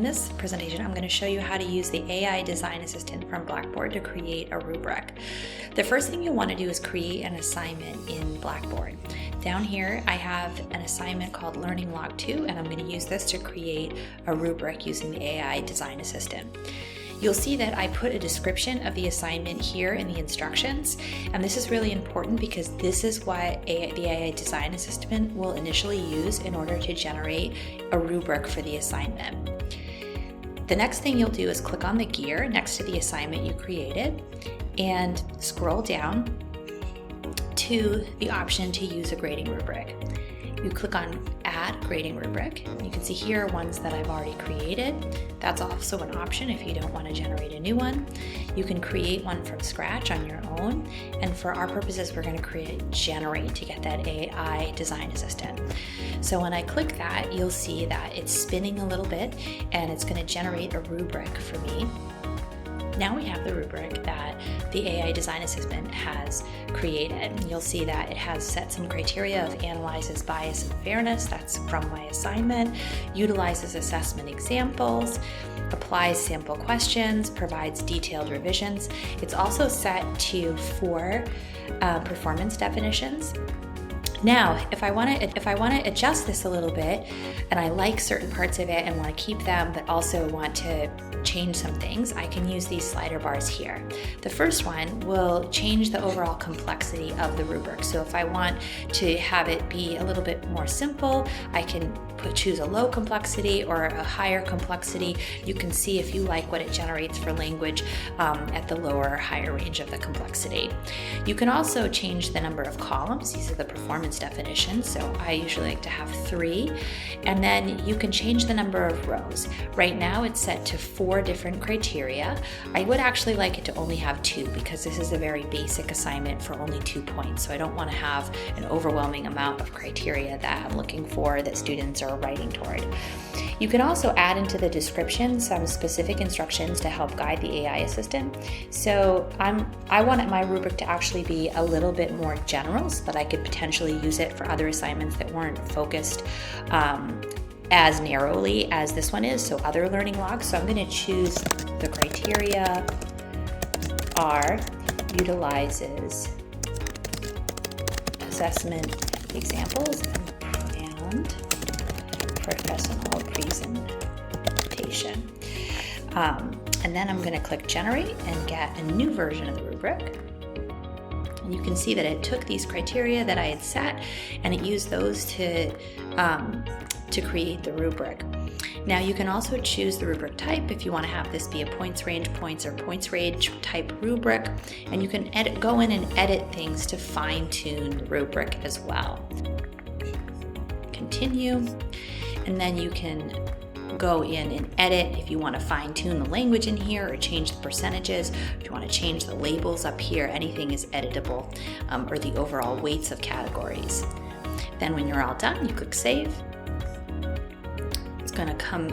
In this presentation, I'm going to show you how to use the AI Design Assistant from Blackboard to create a rubric. The first thing you'll want to do is create an assignment in Blackboard. Down here, I have an assignment called Learning Log 2, and I'm going to use this to create a rubric using the AI Design Assistant. You'll see that I put a description of the assignment here in the instructions, and this is really important because this is what the AI Design Assistant will initially use in order to generate a rubric for the assignment. The next thing you'll do is click on the gear next to the assignment you created and scroll down to the option to use a grading rubric. You click on Add Grading Rubric. You can see here ones that I've already created. That's also an option if you don't want to generate a new one. You can create one from scratch on your own, and for our purposes, we're going to create Generate to get that AI Design Assistant. So when I click that, you'll see that it's spinning a little bit, and it's going to generate a rubric for me. Now we have the rubric that the AI Design Assistant has created. You'll see that it has set some criteria of analyzes bias and fairness, that's from my assignment, utilizes assessment examples, applies sample questions, provides detailed revisions. It's also set to 4 performance definitions. Now, if I want to adjust this a little bit, and I like certain parts of it and want to keep them, but also want to change some things, I can use these slider bars here. The first one will change the overall complexity of the rubric. So if I want to have it be a little bit more simple, I can choose a low complexity or a higher complexity. You can see if you like what it generates for language at the lower or higher range of the complexity. You can also change the number of columns. These are the performance definitions, so I usually like to have 3. And then you can change the number of rows. Right now it's set to 4 different criteria. I would actually like it to only have 2 because this is a very basic assignment for only 2 points, so I don't want to have an overwhelming amount of criteria that I'm looking for that students are writing toward. You can also add into the description some specific instructions to help guide the AI assistant. So I want my rubric to actually be a little bit more general so that I could potentially use it for other assignments that weren't focused as narrowly as this one is, so other learning logs. So I'm going to choose the criteria are utilizes assessment examples and professional presentation. And then I'm going to click Generate and get a new version of the rubric. And you can see that it took these criteria that I had set and it used those to create the rubric. Now you can also choose the rubric type if you want to have this be a points range points or points range type rubric, and you can go in and edit things to fine tune the rubric as well. Continue, and then you can go in and edit if you want to fine tune the language in here or change the percentages. If you want to change the labels up here, anything is editable, or the overall weights of categories. Then when you're all done, you click Save. It's going to come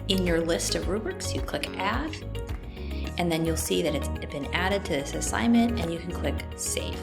in your list of rubrics. You click Add, and then you'll see that it's been added to this assignment, and you can click Save.